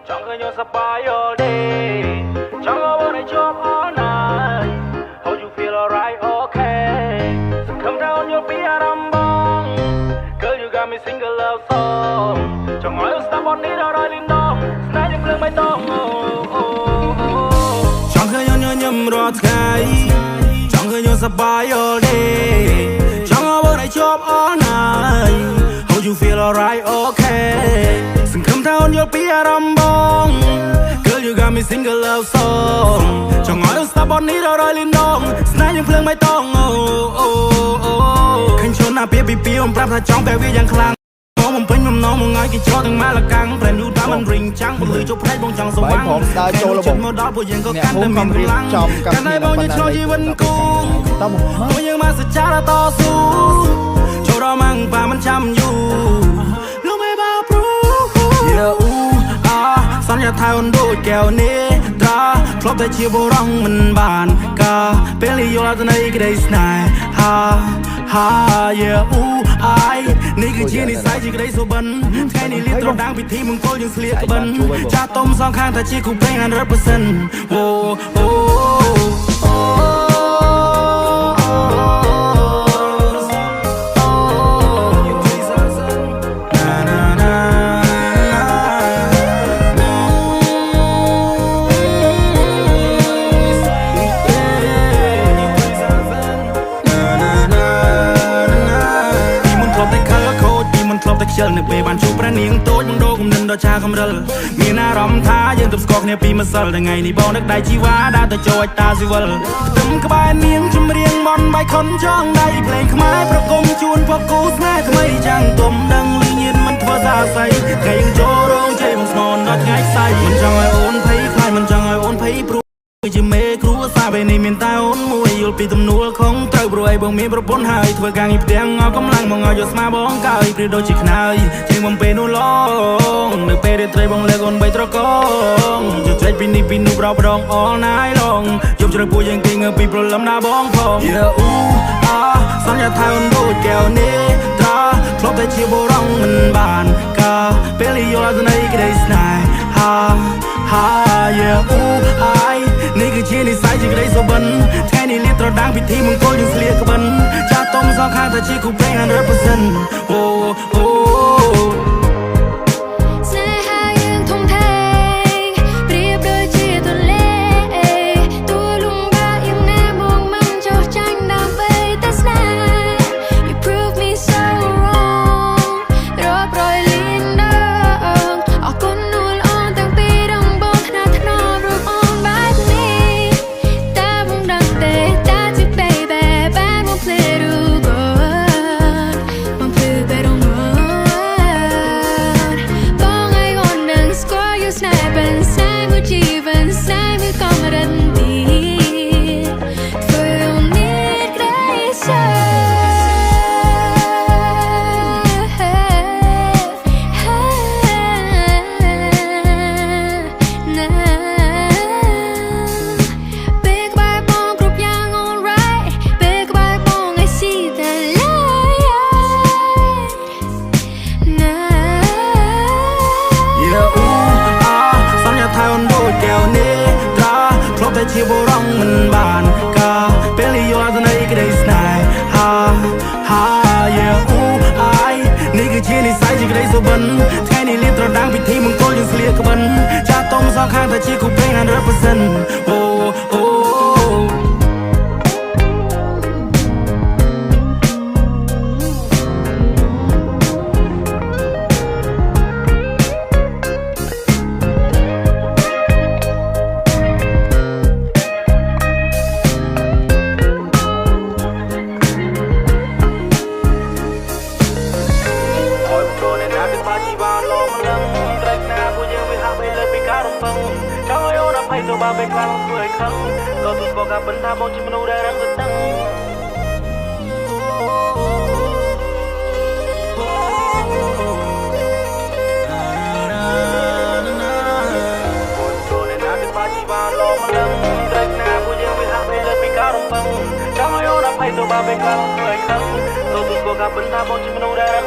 Chẳng có nhau sắp by all day. Chẳng có bữa này job all night. How you feel alright, okay. So come down your beat I'm bong. Girl you got me sing a love song. Chẳng nói stop on it rồi lên đông. Snap những lưng bay tông. Chẳng có nhau nhầm rõ ngày. Chẳng có nhau sắp by all day. Chẳng có bữa này job all night. How you feel alright, okay. So come down your beat I'm bong. Girl you got me sing a love song. Chẳng nói stop on it rồi lên đông. Snap những lưng bay tông. ឃើញឈុនណាពីពីអំប្រាប់ថាចង់បែបវាយ៉ាងខ្លាំងមកពេញបំណងមកឲ្យគេចោលទាំងម៉ាលកាំងប្រែនយូតាមមិនរិញចាំងពលឺជប់ភ្នែកបងចង់ស្វាំងចូលចិត្តមកដល់ពួកយើងក៏កាន់តែមានកម្លាំងកាន់តែបងយើងឆ្លងជីវិតគូពួកយើងមកសច្ចាតស៊ូចូលដល់ម៉ាំងប៉ាមិនចាំយូរលោកមេបាព្រូសន្យាថាអូនដូចកែវនេះត្រាធ្លាប់តែជាបុរសមិនបានការពេលយល់ទៅនៃក្តីស្នេហានេះគឺជានិស័យជាក្តីសុបិនថ្ងៃនេះលៀបត្រដាងពិធីមង្គលយើងស្លៀកក្បិនចាស់ទុំសងខាងថាជាគូព្រេង 100%អូខ្ជិលនៅពេលបានជួបព្រះនាងតូចបងដូរគំនិតដល់ឆាកំរិលមានអារម្មណ៍ថាយើងទប់ស្គាល់គ្នាពីម្សិលថ្ងៃនេះបងនឹកដៃជីវ៉ាដើរទៅចូលអាចតាស៊ីវិលខ្ទឹមក្បែរនាងចម្រៀងមន់បៃខុនចងដៃភ្លេងខ្មែរប្រគំជូនពកគូស្នេហ៍ថ្មីចាំងទុំដឹងលឺញៀនមិនធ្វើសាស័យថ្ងៃយើងចូលរោងជ័យបងស្មនដល់ថ្ងៃខ្សែមិនចង់ឲ្យអូនភ័យខ្លាចមិនចង់ឲ្យអូនភ័យព្រោះជាមេគ្រូសាពេលនេះមានតែអូនមួយយល់ពីទំនួលខំត្រូវព្រោះឲ្យបងមានប្រពន្ធហើយធ្វើការងារផ្ទាំងអស់កម្លាំងមកឲ្យយកស្មាបងកើយព្រៀបដូចជាខ្នើយជាងបំពេនោះឡងនៅពេលរាត្រីបងលើកអូនបីត្រកងជជែកពីនេះពីនោះប្រដង all night long យប់ជ្រៅពួកយើងគេងើពីព្រលឹមណាបងផងសន្យាថាអូនដូចកែវនេះត្រាធ្លាប់តែជាបុរសមិនបានការពេលយល់ទៅនៃក្តីស្នេហានេះគឺជានិស័យជាក្តីសុបិនថ្ងៃនេះលៀបត្រដាងពិធីមង្គលយើងស្លៀកក្បិនចាស់ទុំសងខាងថាជាគូព្រេង 100%អូជាបុរសមិនបានការពេលយល់ទៅនៃក្តីស្នេហានេះគឺជានិស័យជាក្តីសុបិនថ្ងៃនេះលៀបត្រដាងពិធីមង្គលយើងស្លៀកក្បិនចាស់ទុំសងខាងថាជាគូព្រេង 100%អូទៅបើពេលខ្លាំងធ្វើឲ្យខឹងក៏ទស្សបកាបន្តថាបងជាមនុស្សដែលរឹងតឹងចូលនៅណាគេបាជីវ៉ាលោមកលឹងត្រេកណាពួកយើងវាហាក់ពេលលើពីការរំពឹងចង់ឲ្យអូនអភ័យទៅបើពេលខ្លាំងធ្វើឲ្យខឹងក៏ទស្សបកាបន្តថាបងជាមនុស្សដែលរឹង